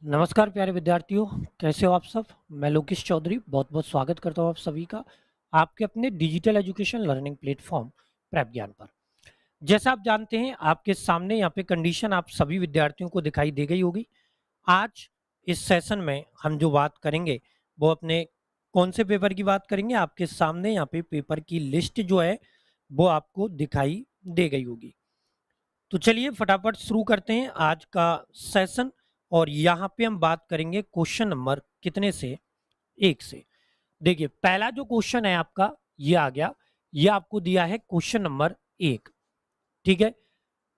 नमस्कार प्यारे विद्यार्थियों, कैसे हो आप सब। मैं लोकेश चौधरी बहुत बहुत स्वागत करता हूँ आप सभी का आपके अपने digital education learning platform prep ज्ञान पर। जैसा आप जानते हैं, आपके सामने यहाँ पे कंडीशन आप सभी विद्यार्थियों को दिखाई दे गई होगी। आज इस सेशन में हम जो बात करेंगे वो अपने कौन से पेपर की बात करेंगे। आपके सामने यहाँ पे पेपर की लिस्ट जो है वो आपको दिखाई दे गई होगी। तो चलिए फटाफट शुरू करते हैं आज का सेशन। और यहाँ पे हम बात करेंगे क्वेश्चन नंबर कितने से, 1 से। देखिए पहला जो क्वेश्चन है आपका ये आ गया। ये आपको दिया है क्वेश्चन नंबर 1। ठीक है,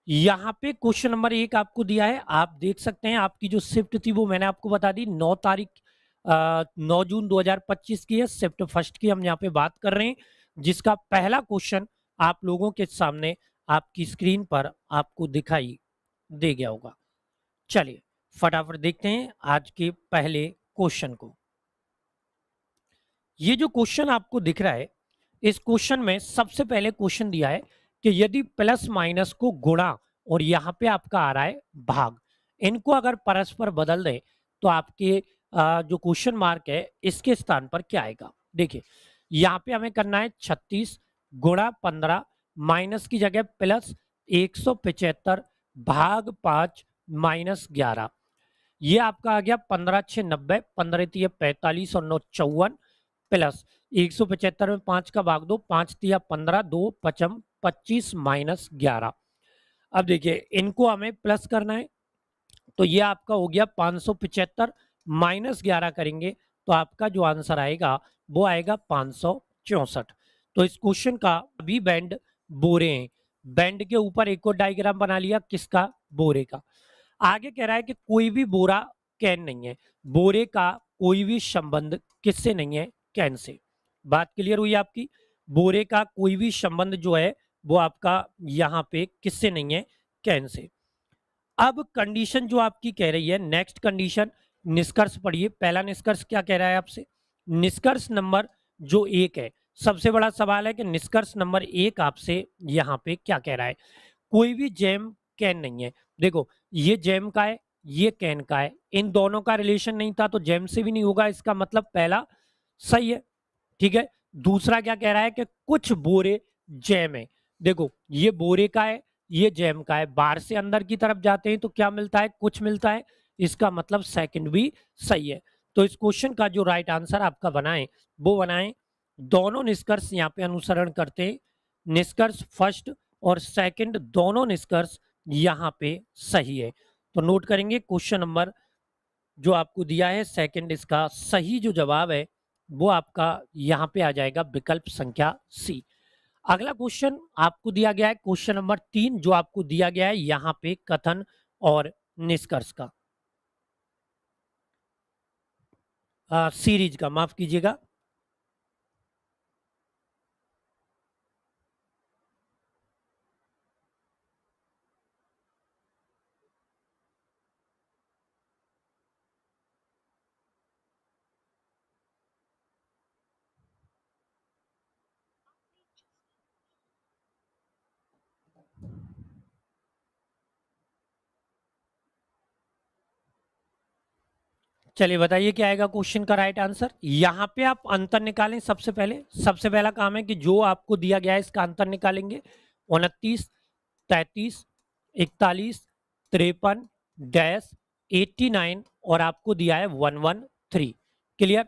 यहाँ पे क्वेश्चन नंबर 1 आपको दिया है। आप देख सकते हैं आपकी जो शिफ्ट थी वो मैंने आपको बता दी 9 तारीख 9 जून 2025 की है। शिफ्ट फर्स्ट की हम यहाँ पे बात कर रहे हैं, जिसका पहला क्वेश्चन आप लोगों के सामने आपकी स्क्रीन पर आपको दिखाई दे गया होगा। चलिए फटाफट देखते हैं आज के पहले क्वेश्चन को। ये जो क्वेश्चन आपको दिख रहा है, इस क्वेश्चन में सबसे पहले क्वेश्चन दिया है कि यदि प्लस माइनस को गुणा और यहां पे आपका आ रहा है भाग, इनको अगर परस्पर बदल दें तो आपके जो क्वेश्चन मार्क है इसके स्थान पर क्या आएगा। देखिए यहाँ पे हमें करना है 36 गुणा 15 माइनस की जगह प्लस 175 भाग 5 माइनस 11। ये आपका आ गया 15 6 90, 15 तिया 45 और 9 54 प्लस 175 में 5 का भाग दो, 5 तिया 15, 2 पचम 25 माइनस 11। अब देखिए इनको हमें प्लस करना है, तो ये आपका हो गया 575 माइनस 11 करेंगे तो आपका जो आंसर आएगा वो आएगा 564। तो इस क्वेश्चन का अभी बैंड बोरे हैं। बैंड के ऊपर एक और डायग्राम बना लिया, किसका, बोरे का। आगे कह रहा है कि कोई भी बोरा कैन नहीं है। बोरे का कोई भी संबंध किससे नहीं है, कैन से। बात क्लियर हुई आपकी। बोरे का कोई भी संबंध जो है वो आपका यहाँ पे किससे नहीं है, कैन से। अब कंडीशन जो आपकी कह रही है, नेक्स्ट कंडीशन, निष्कर्ष पढ़िए। पहला निष्कर्ष क्या कह रहा है आपसे, निष्कर्ष नंबर जो 1 है। सबसे बड़ा सवाल है कि निष्कर्ष नंबर 1 आपसे यहाँ पे क्या कह रहा है। कोई भी जैम कैन नहीं है। देखो ये जैम का है, ये कैन का है, इन दोनों का रिलेशन नहीं था तो जैम से भी नहीं होगा, इसका मतलब पहला सही है। ठीक है, दूसरा क्या कह रहा है कि कुछ बोरे जैम है। देखो ये बोरे का है, ये जैम का है, बाहर से अंदर की तरफ जाते हैं तो क्या मिलता है, कुछ मिलता है, इसका मतलब सेकंड भी सही है। तो इस क्वेश्चन का जो राइट आंसर आपका बनाए वो बनाए। दोनों निष्कर्ष यहाँ पे अनुसरण करते हैं। निष्कर्ष फर्स्ट और सेकंड दोनों निष्कर्ष यहाँ पे सही है। तो नोट करेंगे क्वेश्चन नंबर जो आपको दिया है सेकंड, इसका सही जो जवाब है वो आपका यहाँ पे आ जाएगा विकल्प संख्या सी। अगला क्वेश्चन आपको दिया गया है क्वेश्चन नंबर 3, जो आपको दिया गया है यहाँ पे कथन और निष्कर्ष का, सीरीज का, माफ कीजिएगा। चलिए बताइए क्या आएगा क्वेश्चन का राइट आंसर। यहाँ पे आप अंतर निकालें। सबसे पहले सबसे पहला काम है कि जो आपको दिया गया है इसका अंतर निकालेंगे। 29 33 41 53 डैश 89 और आपको दिया है 113। क्लियर।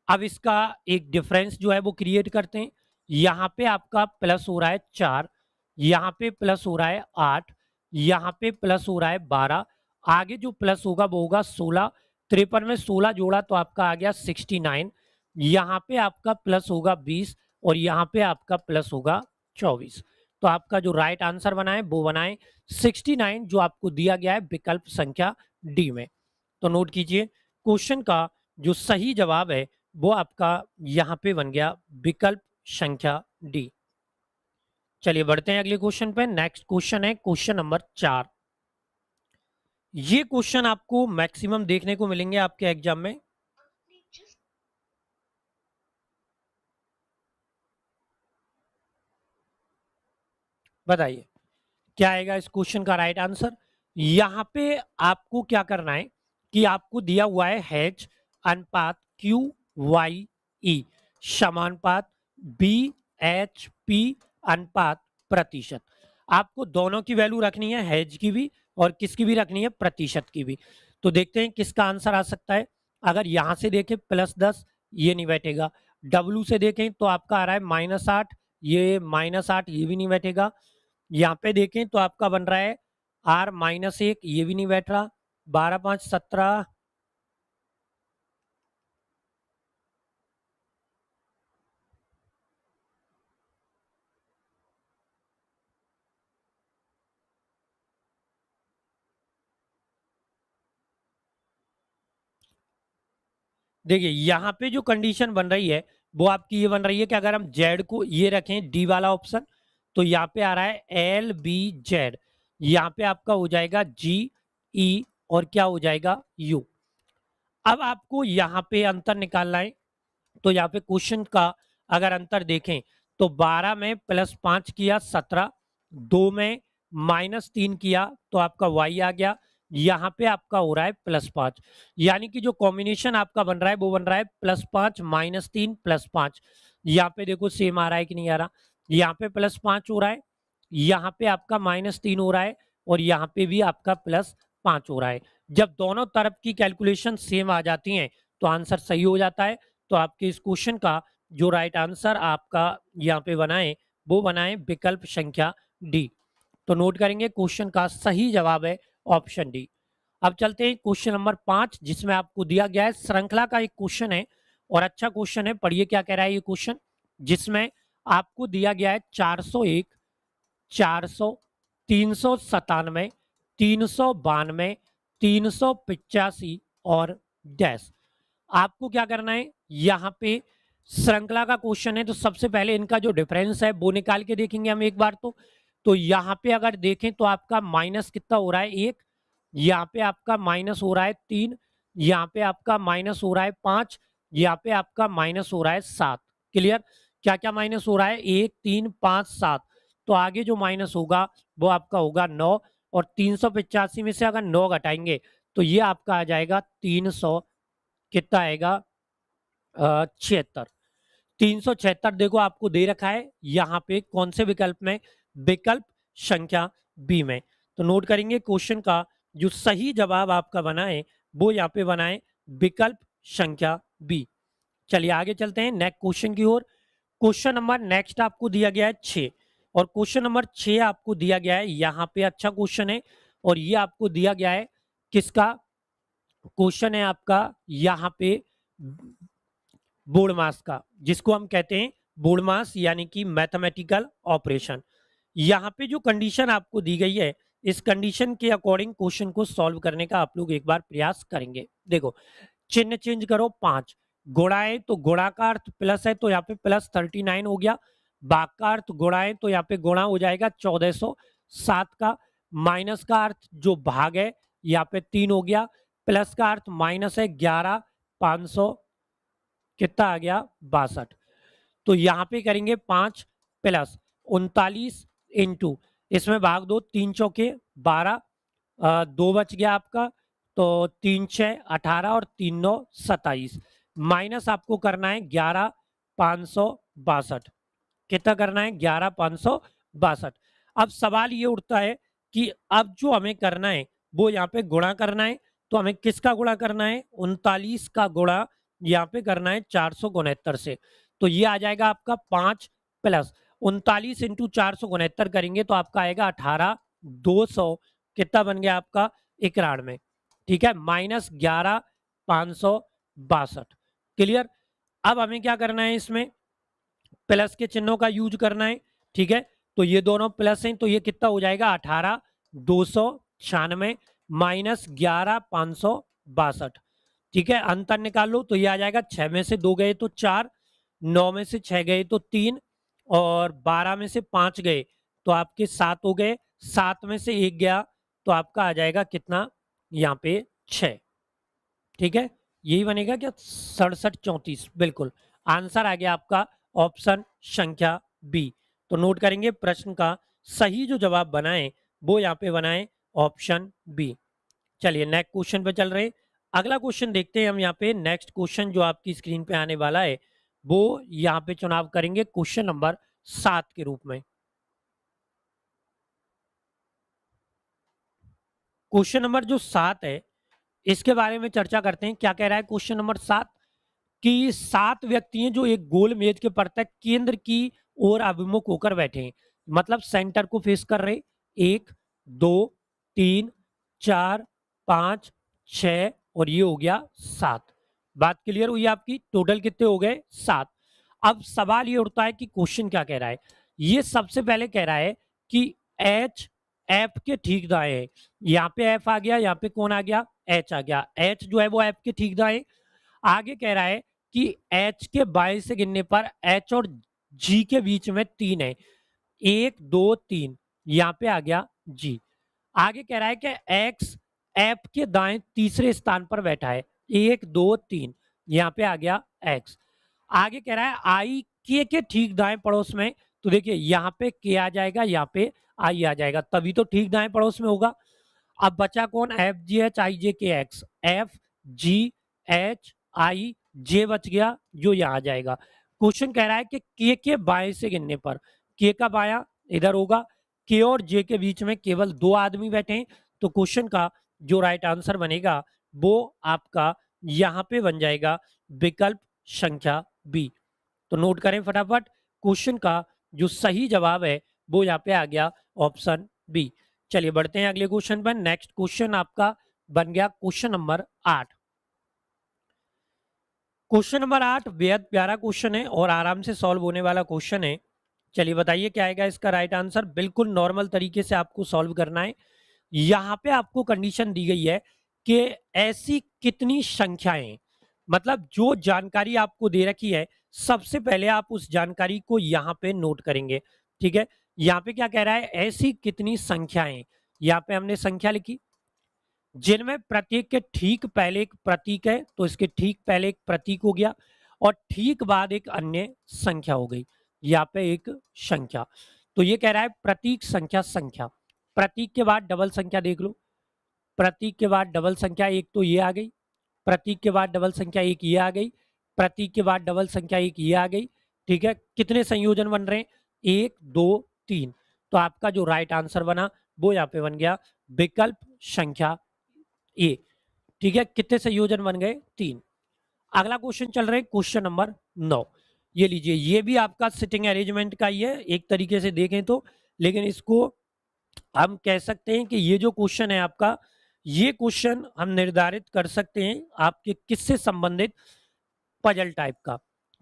अब इसका एक डिफरेंस जो है वो क्रिएट करते हैं। यहाँ पे आपका प्लस हो रहा है 4, यहाँ पे प्लस हो रहा है 8, यहाँ पे प्लस हो रहा है 12, आगे जो प्लस होगा वो होगा 16। 53 में 16 जोड़ा तो आपका आ गया 69। यहाँ पे आपका प्लस होगा 20 और यहाँ पे आपका प्लस होगा 24। तो आपका जो राइट आंसर बनाए वो बनाए 69, जो आपको दिया गया है विकल्प संख्या डी में। तो नोट कीजिए क्वेश्चन का जो सही जवाब है वो आपका यहाँ पे बन गया विकल्प संख्या डी। चलिए बढ़ते हैं अगले क्वेश्चन पे। नेक्स्ट क्वेश्चन है क्वेश्चन नंबर 4। ये क्वेश्चन आपको मैक्सिमम देखने को मिलेंगे आपके एग्जाम में। बताइए क्या आएगा इस क्वेश्चन का राइट आंसर। यहां पे आपको क्या करना है कि आपको दिया हुआ है H अनुपात QYE समानुपात BHP अनुपात प्रतिशत। आपको दोनों की वैल्यू रखनी है, H की भी और किसकी भी रखनी है, प्रतिशत की भी। तो देखते हैं किसका आंसर आ सकता है। अगर यहां से देखें +10, ये नहीं बैठेगा। W से देखें तो आपका आ रहा है -8, ये -8, ये भी नहीं बैठेगा। यहाँ पे देखें तो आपका बन रहा है R-1, ये भी नहीं बैठ रहा। 12 5 17। देखिए यहाँ पे जो कंडीशन बन रही है वो आपकी ये बन रही है कि अगर हम जेड को ये रखें डी वाला ऑप्शन, तो यहाँ पे आ रहा है LBZ, यहाँ पे आपका हो जाएगा GE और क्या हो जाएगा U। अब आपको यहाँ पे अंतर निकालना है। तो यहाँ पे क्वेश्चन का अगर अंतर देखें तो 12 में +5 किया 17, 2 में -3 किया तो आपका y आ गया। यहाँ पे आपका हो रहा है +5, यानी कि जो कॉम्बिनेशन आपका बन रहा है वो बन रहा है +5 -3 +5। यहाँ पे देखो सेम आ रहा है कि नहीं आ रहा। यहाँ पे +5 हो रहा है, यहाँ पे आपका -3 हो रहा है और यहाँ पे भी आपका +5 हो रहा है। जब दोनों तरफ की कैलकुलेशन सेम आ जाती हैं तो आंसर सही हो जाता है। तो आपके इस क्वेश्चन का जो राइट आंसर आपका यहाँ पे बनाए वो बनाए विकल्प संख्या डी। तो नोट करेंगे क्वेश्चन का सही जवाब है ऑप्शन डी। अब चलते हैं क्वेश्चन नंबर 5, जिसमें आपको दिया गया है श्रृंखला का एक क्वेश्चन है और अच्छा क्वेश्चन है। पढ़िए क्या कह रहा है ये क्वेश्चन, जिसमें आपको दिया गया है 401, 400, 397, 392, 385 और डैश। आपको क्या करना है, यहाँ पे श्रृंखला का क्वेश्चन है तो सबसे पहले इनका जो डिफरेंस है वो निकाल के देखेंगे हम एक बार। तो यहाँ पे अगर देखें तो आपका माइनस कितना हो रहा है 1, यहाँ पे आपका माइनस हो रहा है 3, यहाँ पे आपका माइनस हो रहा है 5, यहाँ पे आपका माइनस हो रहा है 7। क्लियर, क्या क्या माइनस हो रहा है, 1 3 5 7। तो आगे जो माइनस होगा वो आपका होगा 9, और 385 में से अगर 9 घटाएंगे तो ये आपका आ जाएगा 300, कितना आएगा 76। 376 देखो आपको दे रखा है यहाँ पे कौन से विकल्प में, विकल्प संख्या बी में। तो नोट करेंगे क्वेश्चन का जो सही जवाब आपका बनाए वो यहाँ पे बनाए विकल्प संख्या बी। चलिए आगे चलते हैं नेक्स्ट क्वेश्चन की ओर। क्वेश्चन नंबर नेक्स्ट आपको दिया गया है 6, और क्वेश्चन नंबर 6 आपको दिया गया है यहाँ पे, अच्छा क्वेश्चन है और ये आपको दिया गया है किसका, क्वेश्चन है आपका यहाँ पे बोर्ड मास का, जिसको हम कहते हैं बोर्ड मास यानी कि मैथमेटिकल ऑपरेशन। यहाँ पे जो कंडीशन आपको दी गई है इस कंडीशन के अकॉर्डिंग क्वेश्चन को सॉल्व करने का आप लोग एक बार प्रयास करेंगे। देखो चिन्ह चेंज करो, 5 गुणा है तो गुणा का अर्थ प्लस है तो यहाँ पे +39 हो गया, भाग का अर्थ गुणा है तो यहाँ पे गुणा हो जाएगा 1407 का, माइनस का अर्थ जो भाग है यहाँ पे 3 हो गया, प्लस का अर्थ माइनस है 11 500, कितना आ गया 62। तो यहाँ पे करेंगे 5 प्लस 39 इंटू, इसमें भाग दो 3 चौके 12, 2 बच गया आपका, तो 3 6 18 और 3 9 27, माइनस आपको करना है 11 562, कितना करना है 11 562। अब सवाल ये उठता है कि अब जो हमें करना है वो यहाँ पे गुणा करना है। तो हमें किसका गुणा करना है, 39 का गुणा यहाँ पे करना है 469 से। तो ये आ जाएगा आपका 5 प्लस 39 इंटू 469 करेंगे तो आपका आएगा 18 200, कितना बन गया आपका 91। ठीक है, माइनस 11 562। क्लियर। अब हमें क्या करना है, इसमें प्लस के चिन्हों का यूज करना है। ठीक है, तो ये दोनों प्लस हैं तो ये कितना हो जाएगा 18 296 माइनस 11 562। ठीक है, अंतर निकाल लो तो ये आ जाएगा 6 में से 2 गए तो 4, 9 में से 6 गए तो 3 और 12 में से 5 गए तो आपके 7 हो गए, 7 में से 1 गया तो आपका आ जाएगा कितना यहाँ पे 6। ठीक है, यही बनेगा क्या 67 34, बिल्कुल आंसर आ गया आपका ऑप्शन संख्या बी। तो नोट करेंगे प्रश्न का सही जो जवाब बनाए वो यहाँ पे बनाए ऑप्शन बी। चलिए नेक्स्ट क्वेश्चन पे चल रहे। अगला क्वेश्चन देखते हैं हम यहाँ पे। नेक्स्ट क्वेश्चन जो आपकी स्क्रीन पे आने वाला है वो यहाँ पे चुनाव करेंगे क्वेश्चन नंबर 7 के रूप में। क्वेश्चन नंबर जो 7 है इसके बारे में चर्चा करते हैं। क्या कह रहा है क्वेश्चन नंबर 7 कि 7 व्यक्ति हैं जो एक गोल मेज के प्रत्येक केंद्र की ओर अभिमुख होकर बैठे हैं, मतलब सेंटर को फेस कर रहे। 1 2 3 4 5 6 और ये हो गया 7। बात क्लियर हुई आपकी? टोटल कितने हो गए? 7। अब सवाल ये उठता है कि क्वेश्चन क्या कह रहा है। ये सबसे पहले कह रहा है कि एच एफ के ठीक दाएं है। यहाँ पे एफ आ गया, यहाँ पे कौन आ गया? एच आ गया। एच जो है वो एफ के ठीक दाएं। आगे कह रहा है कि एच के बाएं से गिनने पर एच और जी के बीच में 3 है। 1 2 3 यहाँ पे आ गया जी। आगे कह रहा है कि एक्स एफ के दाएं तीसरे स्थान पर बैठा है। 1 2 3 यहाँ पे आ गया एक्स। आगे कह रहा है आई के ठीक दाएं पड़ोस में। तो देखिए यहाँ पे के आ जाएगा, यहाँ पे आई आ जाएगा, तभी तो ठीक दाएं पड़ोस में होगा। अब बचा कौन? F G H I J K X. F G H I J बच गया जो यहाँ आ जाएगा। क्वेश्चन कह रहा है कि के बाएं से गिनने पर, के का बाया इधर होगा, के और जे के बीच में केवल 2 आदमी बैठे हैं। तो क्वेश्चन का जो राइट आंसर बनेगा वो आपका यहाँ पे बन जाएगा विकल्प संख्या बी। तो नोट करें फटाफट, क्वेश्चन का जो सही जवाब है वो यहाँ पे आ गया ऑप्शन बी। चलिए बढ़ते हैं अगले क्वेश्चन पर। नेक्स्ट क्वेश्चन आपका बन गया क्वेश्चन नंबर 8। क्वेश्चन नंबर 8 बेहद प्यारा क्वेश्चन है और आराम से सॉल्व होने वाला क्वेश्चन है। चलिए बताइए क्या आएगा इसका राइट आंसर। बिल्कुल नॉर्मल तरीके से आपको सॉल्व करना है। यहाँ पे आपको कंडीशन दी गई है कि ऐसी कितनी संख्याएं, मतलब जो जानकारी आपको दे रखी है सबसे पहले आप उस जानकारी को यहाँ पे नोट करेंगे। ठीक है, यहाँ पे क्या कह रहा है? ऐसी कितनी संख्याएं, यहाँ पे हमने संख्या लिखी जिनमें प्रत्येक के ठीक पहले एक प्रतीक है, तो इसके ठीक पहले एक प्रतीक हो गया और ठीक बाद एक अन्य संख्या हो गई। यहाँ पे एक संख्या, तो ये कह रहा है प्रतीक संख्या संख्या। प्रतीक के बाद डबल संख्या देख लो। प्रतीक के बाद डबल संख्या एक तो ये आ गई, प्रतीक के बाद डबल संख्या एक ये आ गई, प्रतीक के बाद डबल संख्या एक ये आ गई। ठीक है, कितने संयोजन बन रहे हैं? 1 2 3। तो आपका जो राइट आंसर बना वो यहाँ पे बन गया विकल्प संख्या ए। ठीक है, कितने संयोजन बन गए? 3। अगला क्वेश्चन चल रहा है क्वेश्चन नंबर 9। ये लीजिए, ये भी आपका सिटिंग अरेंजमेंट का ही है एक तरीके से देखें तो, लेकिन इसको हम कह सकते हैं कि ये जो क्वेश्चन है आपका, ये क्वेश्चन हम निर्धारित कर सकते हैं आपके किससे संबंधित, पजल टाइप का।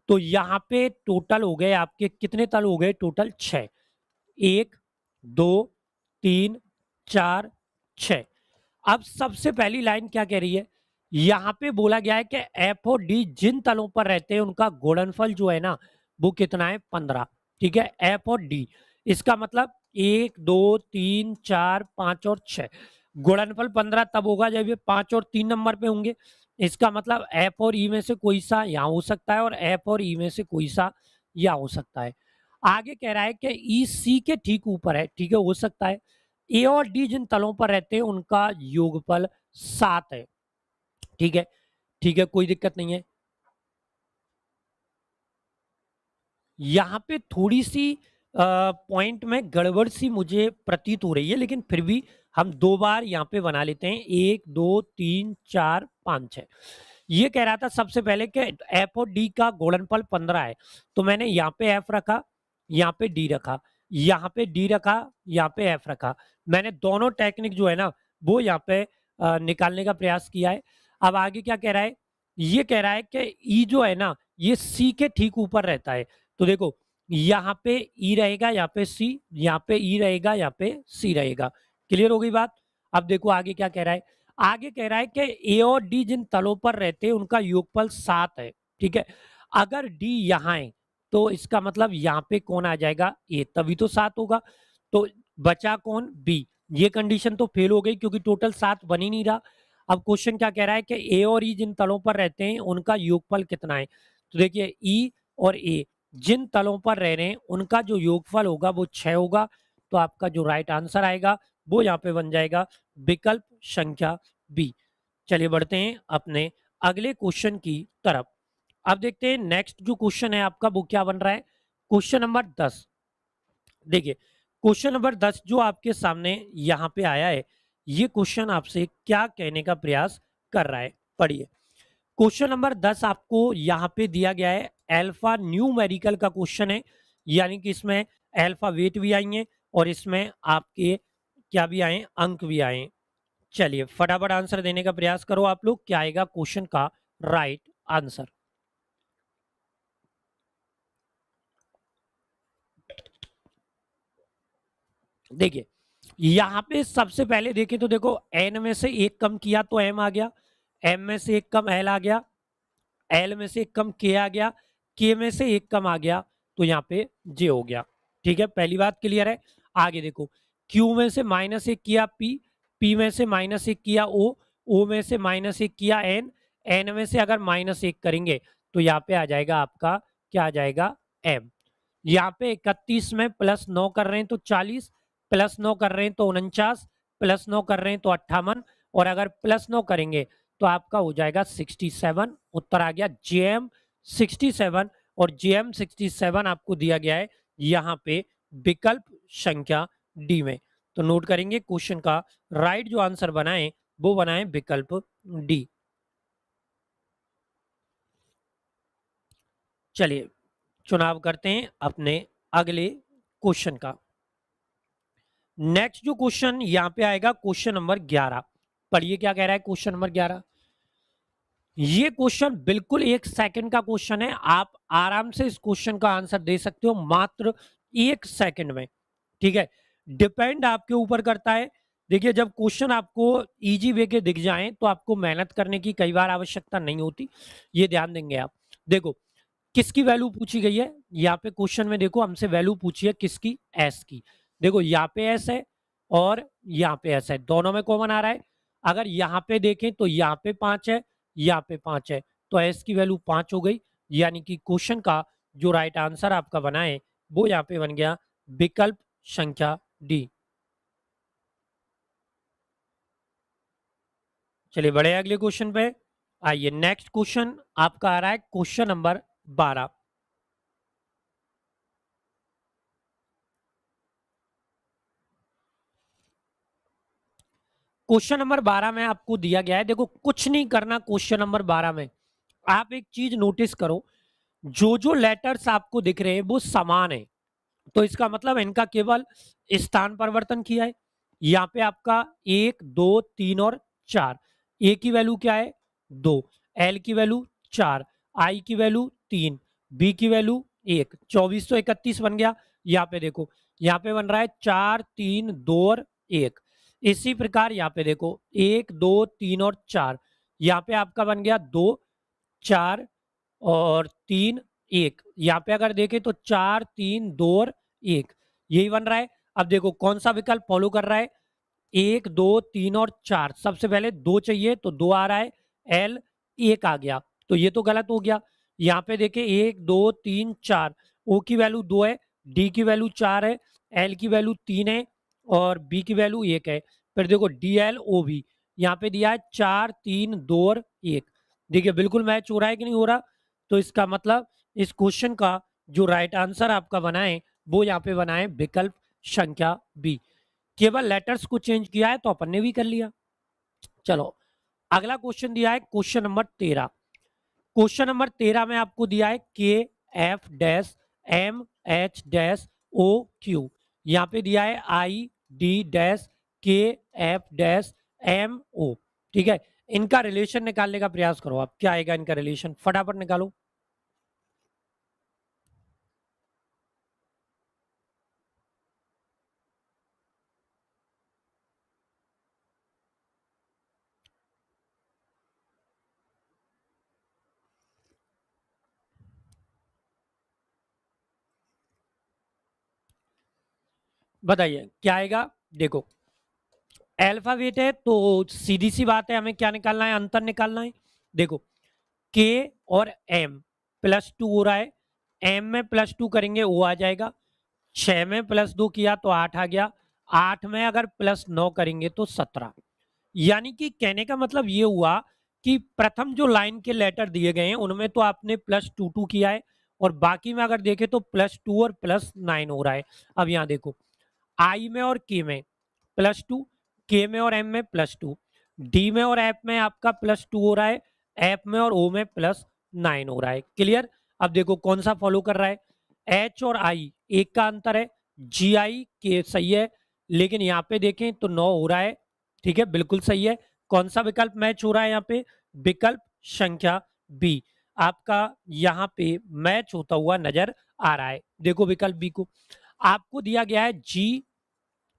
तो यहाँ पे टोटल हो गए आपके कितने तल हो गए? टोटल 6। 1 2 3 4 6। अब सबसे पहली लाइन क्या कह रही है? यहाँ पे बोला गया है कि एफ और डी जिन तलों पर रहते हैं उनका गुणनफल जो है ना वो कितना है? 15। ठीक है, एफ और डी, इसका मतलब 1 2 3 4 5 और 6। गुणनफल 15 तब होगा जब ये 5 और 3 नंबर पे होंगे। इसका मतलब एफ और ई में से कोई सा यहाँ हो सकता है और एफ और ई में से कोई सा यहाँ हो सकता है। आगे कह रहा है कि ई सी के ठीक ऊपर है। ठीक है, हो सकता है। ए और डी जिन तलों पर रहते हैं उनका योगफल 7 है। ठीक है, ठीक है, कोई दिक्कत नहीं है। यहाँ पे थोड़ी सी पॉइंट में गड़बड़ सी मुझे प्रतीत हो रही है, लेकिन फिर भी हम 2 बार यहाँ पे बना लेते हैं। 1 2 3 4 5 6। ये कह रहा था सबसे पहले कि एफ और डी का गुणनफल 15 है, तो मैंने यहाँ पे एफ रखा, यहाँ पे डी रखा, यहाँ पे डी रखा, यहाँ पे एफ रखा। मैंने दोनों टेक्निक जो है ना वो यहाँ पे निकालने का प्रयास किया है। अब आगे क्या कह रहा है? ये कह रहा है कि ई जो है ना ये सी के ठीक ऊपर रहता है। तो देखो यहाँ पे ई रहेगा, यहाँ पे सी, यहाँ पे ई रहेगा, यहाँ पे सी रहेगा। क्लियर हो गई बात? अब देखो आगे क्या कह रहा है। आगे कह रहा है कि ए और डी जिन तलों पर रहते हैं उनका योगफल 7 है। ठीक है, अगर डी यहाँ है तो इसका मतलब यहाँ पे कौन आ जाएगा? ए, तभी तो 7 होगा। तो बचा कौन? बी। ये कंडीशन तो फेल हो गई क्योंकि टोटल 7 बन ही नहीं रहा। अब क्वेश्चन क्या कह रहा है कि ए और ई जिन तलों पर रहते हैं उनका योगफल कितना है। तो देखिए ई और ए जिन तलों पर रह रहे हैं उनका जो योगफल होगा वो 6 होगा। तो आपका जो राइट आंसर आएगा वो यहाँ पे बन जाएगा विकल्प संख्या बी। चलिए बढ़ते हैं अपने अगले क्वेश्चन की तरफ। अब देखते हैं नेक्स्ट जो क्वेश्चन है आपका वो क्या बन रहा है। Question number 10। देखिए क्वेश्चन नंबर 10 जो आपके सामने यहाँ पे आया है, ये क्वेश्चन आपसे क्या कहने का प्रयास कर रहा है, पढ़िए। क्वेश्चन नंबर 10 आपको यहाँ पे दिया गया है, अल्फा न्यूमेरिकल का क्वेश्चन है, यानी कि इसमें अल्फा वेट भी आई है और इसमें आपके क्या भी आए, अंक भी आए। चलिए फटाफट आंसर देने का प्रयास करो आप लोग, क्या आएगा क्वेश्चन का राइट आंसर। देखिए यहां पे सबसे पहले देखें तो देखो एन में से एक कम किया तो एम आ गया, एम में से एक कम एल आ गया, एल में से एक कम के आ गया, के में से एक कम आ गया, तो यहाँ पे जे हो गया। ठीक है, पहली बात क्लियर है। आगे देखो क्यू में से माइनस एक किया पी, पी में से माइनस एक किया ओ में से माइनस एक किया एन, एन में से अगर माइनस एक करेंगे तो यहाँ पे आ जाएगा आपका, क्या आ जाएगा, एम। यहाँ पे 31 में प्लस 9 कर रहे हैं तो 40, प्लस 9 कर रहे हैं तो 49, प्लस 9 कर रहे हैं तो 58, और अगर प्लस 9 करेंगे तो आपका हो जाएगा 67। उत्तर आ गया जेएम 67, और जेएम 67 आपको दिया गया है यहाँ पे विकल्प संख्या डी में। तो नोट करेंगे क्वेश्चन का राइट जो आंसर बनाए वो बनाए विकल्प डी। चलिए चुनाव करते हैं अपने अगले क्वेश्चन का। नेक्स्ट जो क्वेश्चन यहां पे आएगा क्वेश्चन नंबर 11। पढ़िए क्या कह रहा है क्वेश्चन नंबर 11। ये क्वेश्चन बिल्कुल 1 सेकंड का क्वेश्चन है, आप आराम से इस क्वेश्चन का आंसर दे सकते हो मात्र 1 सेकंड में। ठीक है, डिपेंड आपके ऊपर करता है। देखिए जब क्वेश्चन आपको इजी वे के दिख जाएं तो आपको मेहनत करने की कई बार आवश्यकता नहीं होती, ये ध्यान देंगे आप। देखो किसकी वैल्यू पूछी गई है यहाँ पे क्वेश्चन में, देखो हमसे वैल्यू पूछी है किसकी, एस की। देखो यहाँ पे एस है और यहाँ पे एस है, दोनों में कॉमन आ रहा है। अगर यहाँ पे देखें तो यहाँ पे 5 है, यहाँ पे 5 है, तो एस की वैल्यू 5 हो गई। यानी कि क्वेश्चन का जो राइट आंसर आपका बना है वो यहाँ पे बन गया विकल्प संख्या डी। चलिए बढ़े अगले क्वेश्चन पे। आइए नेक्स्ट क्वेश्चन आपका आ रहा है क्वेश्चन नंबर 12। क्वेश्चन नंबर 12 में आपको दिया गया है, देखो कुछ नहीं करना क्वेश्चन नंबर 12 में। आप एक चीज नोटिस करो, जो जो लेटर्स आपको दिख रहे हैं वो समान है, तो इसका मतलब इनका केवल स्थान परिवर्तन किया है। यहाँ पे आपका 1 2 3 और 4, ए की वैल्यू क्या है 2, एल की वैल्यू 4, आई की वैल्यू 3, बी की वैल्यू 1, 24 तो 31 बन गया। यहाँ पे देखो यहाँ पे बन रहा है 4 3 2 और 1। इसी प्रकार यहाँ पे देखो 1 2 3 और 4, यहाँ पे आपका बन गया 2 4 और 3 1। यहाँ पे अगर देखें तो 4 3 2 और 1, यही बन रहा है। अब देखो कौन सा विकल्प फॉलो कर रहा है, 1 2 3 और 4, सबसे पहले 2 चाहिए तो 2 आ रहा है, एल 1 आ गया, तो ये तो गलत हो गया। यहाँ पे देखे 1 2 3 4, ओ की वैल्यू 2 है, डी की वैल्यू 4 है, एल की वैल्यू 3 है और बी की वैल्यू 1 है। फिर देखो डी एल ओ बी यहाँ पे दिया है 4 3 2 और 1। देखिए बिल्कुल मैच हो रहा है कि नहीं हो रहा, तो इसका मतलब इस क्वेश्चन का जो राइट आंसर आपका बनाए वो यहाँ पे बनाए विकल्प संख्या बी। केवल लेटर्स को चेंज किया है तो अपन ने भी कर लिया। चलो अगला क्वेश्चन दिया है क्वेश्चन नंबर 13। क्वेश्चन नंबर 13 में आपको दिया है K F dash M H dash O Q, यहाँ पे दिया है I D dash K F dash M O. ठीक है, इनका रिलेशन निकालने का प्रयास करो आप, क्या आएगा इनका रिलेशन, फटाफट निकालो। बताइए क्या आएगा। देखो अल्फाबेट है तो सीधी सी बात है, हमें क्या निकालना है, अंतर निकालना है। देखो के और एम +2 हो रहा है, एम में +2 करेंगे ओ आ जाएगा, 6 में +2 किया तो 8 आ गया, 8 में अगर +9 करेंगे तो 17। यानी कि कहने का मतलब ये हुआ कि प्रथम जो लाइन के लेटर दिए गए हैं उनमें तो आपने +2 किया है, और बाकी में अगर देखें तो +2 और +9 हो रहा है। अब यहाँ देखो, आई में और के में +2, के में और एम में +2, डी में और एफ में आपका +2 हो रहा है, एफ में और ओ में +9 हो रहा है। क्लियर? अब देखो कौन सा फॉलो कर रहा है, एच और आई एक का अंतर है, जी आई के सही है, लेकिन यहाँ पे देखें तो 9 हो रहा है। ठीक है, बिल्कुल सही है। कौन सा विकल्प मैच हो रहा है यहाँ पे, विकल्प संख्या बी आपका यहाँ पे मैच होता हुआ नजर आ रहा है। देखो विकल्प बी को आपको दिया गया है जी,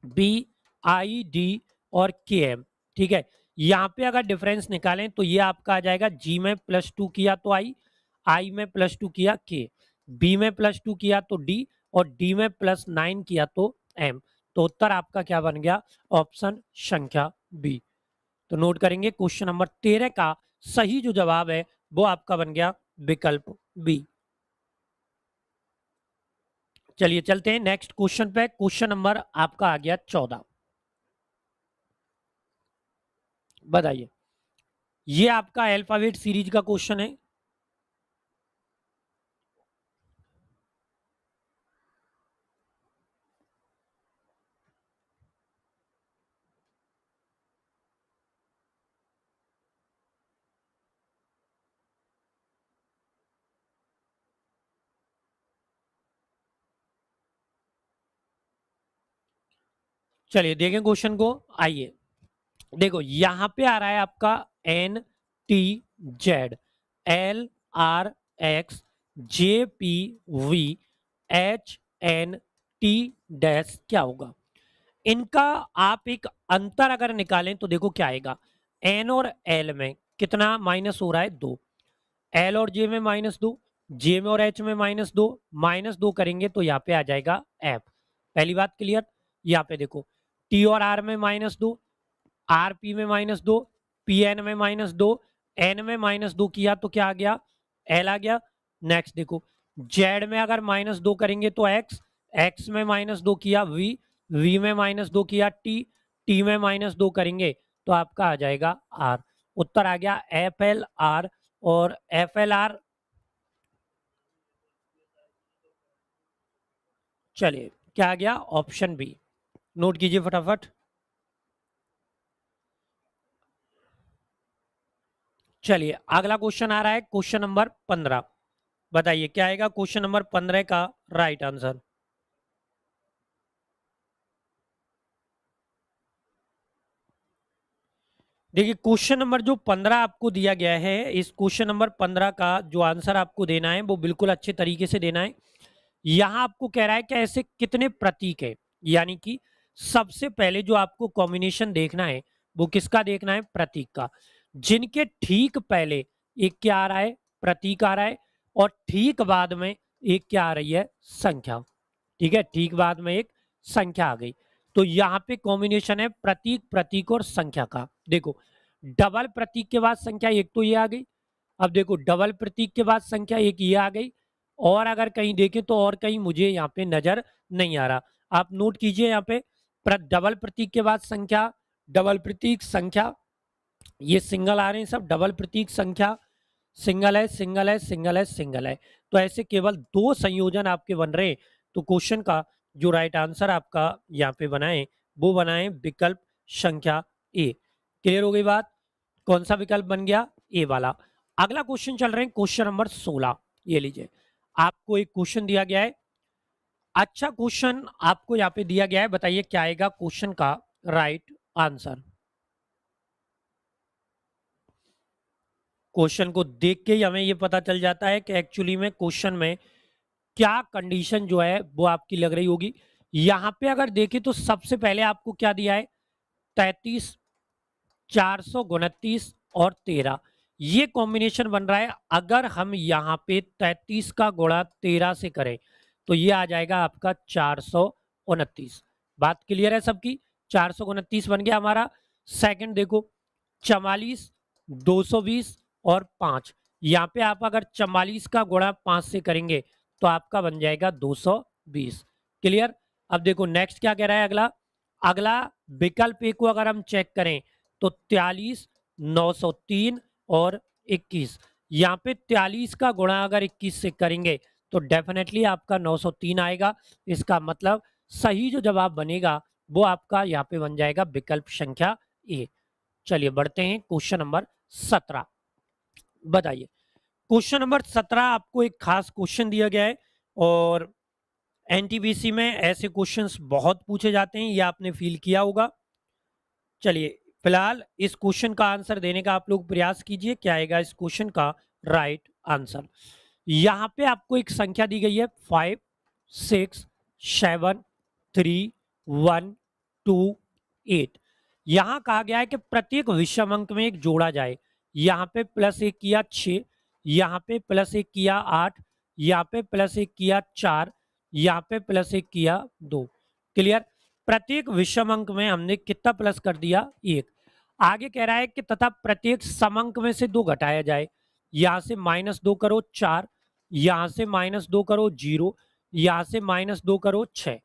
बी, आई, डी और के एम। ठीक है, यहाँ पे अगर डिफरेंस निकालें तो ये आपका आ जाएगा, जी में +2 किया तो आई में +2 किया के, बी में +2 किया तो डी, और डी में +9 किया तो एम। तो उत्तर आपका क्या बन गया, ऑप्शन संख्या बी। तो नोट करेंगे क्वेश्चन नंबर 13 का सही जो जवाब है वो आपका बन गया विकल्प बी। चलिए चलते हैं नेक्स्ट क्वेश्चन पे। क्वेश्चन नंबर आपका आ गया 14। बताइए, ये आपका अल्फाबेट सीरीज का क्वेश्चन है। चलिए देखें क्वेश्चन को। आइए देखो, यहां पे आ रहा है आपका NTZ LRX JPV HNT dash, क्या होगा इनका? आप एक अंतर अगर निकालें तो देखो क्या आएगा, एन और एल में कितना माइनस हो रहा है, 2, एल और जे में -2, जे में और एच में -2, -2 करेंगे तो यहाँ पे आ जाएगा एफ। पहली बात क्लियर। यहाँ पे देखो, टी और आर में -2, आर पी में -2, पी एन में -2, एन में -2 किया तो क्या आ गया, एल आ गया। नेक्स्ट देखो, जेड में अगर -2 करेंगे तो एक्स, एक्स में -2 किया वी, वी में -2 किया टी, टी में -2 करेंगे तो आपका आ जाएगा आर। उत्तर आ गया एफ एल आर, और एफ एल आर। चलिए क्या आ गया, ऑप्शन बी। नोट कीजिए फटाफट। चलिए अगला क्वेश्चन आ रहा है, क्वेश्चन नंबर 15। बताइए क्या आएगा क्वेश्चन नंबर 15 का राइट आंसर। देखिए क्वेश्चन नंबर जो 15 आपको दिया गया है, इस क्वेश्चन नंबर 15 का जो आंसर आपको देना है वो बिल्कुल अच्छे तरीके से देना है। यहां आपको कह रहा है कि ऐसे कितने प्रतीक है, यानी कि सबसे पहले जो आपको कॉम्बिनेशन देखना है वो किसका देखना है, प्रतीक का, जिनके ठीक पहले एक क्या आ रहा है, प्रतीक आ रहा है, और ठीक बाद में एक क्या आ रही है, संख्या। ठीक है, ठीक बाद में एक संख्या आ गई। तो यहाँ पे कॉम्बिनेशन है प्रतीक, प्रतीक और संख्या का। देखो डबल प्रतीक के बाद संख्या एक तो ये आ गई, अब देखो डबल प्रतीक के बाद संख्या एक ये आ गई, और अगर कहीं देखें तो और कहीं मुझे यहाँ पे नजर नहीं आ रहा। आप नोट कीजिए यहाँ पे, डबल प्रतीक के बाद संख्या, डबल प्रतीक संख्या, ये सिंगल आ रहे हैं सब, डबल प्रतीक संख्या, सिंगल है सिंगल है सिंगल है सिंगल है। तो ऐसे केवल 2 संयोजन आपके बन रहे हैं। तो क्वेश्चन का जो राइट आंसर आपका यहाँ पे बनाए वो बनाए विकल्प संख्या ए। क्लियर हो गई बात? कौन सा विकल्प बन गया, ए वाला। अगला क्वेश्चन चल रहे हैं क्वेश्चन नंबर 16। ये लीजिए, आपको एक क्वेश्चन दिया गया है। अच्छा क्वेश्चन आपको यहाँ पे दिया गया है, बताइए क्या आएगा क्वेश्चन का राइट आंसर। क्वेश्चन को देख के ही हमें ये पता चल जाता है कि एक्चुअली में क्वेश्चन में क्या कंडीशन जो है वो आपकी लग रही होगी। यहां पे अगर देखें तो सबसे पहले आपको क्या दिया है, 33, 429 और 13, ये कॉम्बिनेशन बन रहा है। अगर हम यहाँ पे 33 का गुणा 13 से करें तो ये आ जाएगा आपका 429। बात क्लियर है सबकी? 429 बन गया हमारा। सेकंड देखो, 44, 220 और 5, यहाँ पे आप अगर 44 का गुणा 5 से करेंगे तो आपका बन जाएगा 220। क्लियर? अब देखो नेक्स्ट क्या कह रहा है अगला। अगला विकल्प ए को अगर हम चेक करें तो 43, 903 और 21। यहाँ पे 43 का गुणा अगर 21 से करेंगे तो डेफिनेटली आपका 903 आएगा। इसका मतलब सही जो जवाब बनेगा वो आपका यहाँ पे बन जाएगा विकल्प संख्या ए। चलिए बढ़ते हैं क्वेश्चन नंबर 17। बताइए, क्वेश्चन नंबर 17 आपको एक खास क्वेश्चन दिया गया है और एनटीपीसी में ऐसे क्वेश्चंस बहुत पूछे जाते हैं, ये आपने फील किया होगा। चलिए फिलहाल इस क्वेश्चन का आंसर देने का आप लोग प्रयास कीजिए, क्या आएगा इस क्वेश्चन का राइट आंसर। यहाँ पे आपको एक संख्या दी गई है 5, 6, 7, 3, 1, 2, 8। यहाँ कहा गया है कि प्रत्येक विषम अंक में एक जोड़ा जाए। यहाँ पे +1 किया 6, यहाँ पे +1 किया 8, यहाँ पे +1 किया 4, यहाँ पे +1 किया 2। क्लियर। प्रत्येक विषम अंक में हमने कितना प्लस कर दिया 1। आगे कह रहा है कि तथा प्रत्येक समअंक में से 2 घटाया जाए। यहां से -2 करो 4, यहां से -2 करो 0, यहां से -2 करो 6।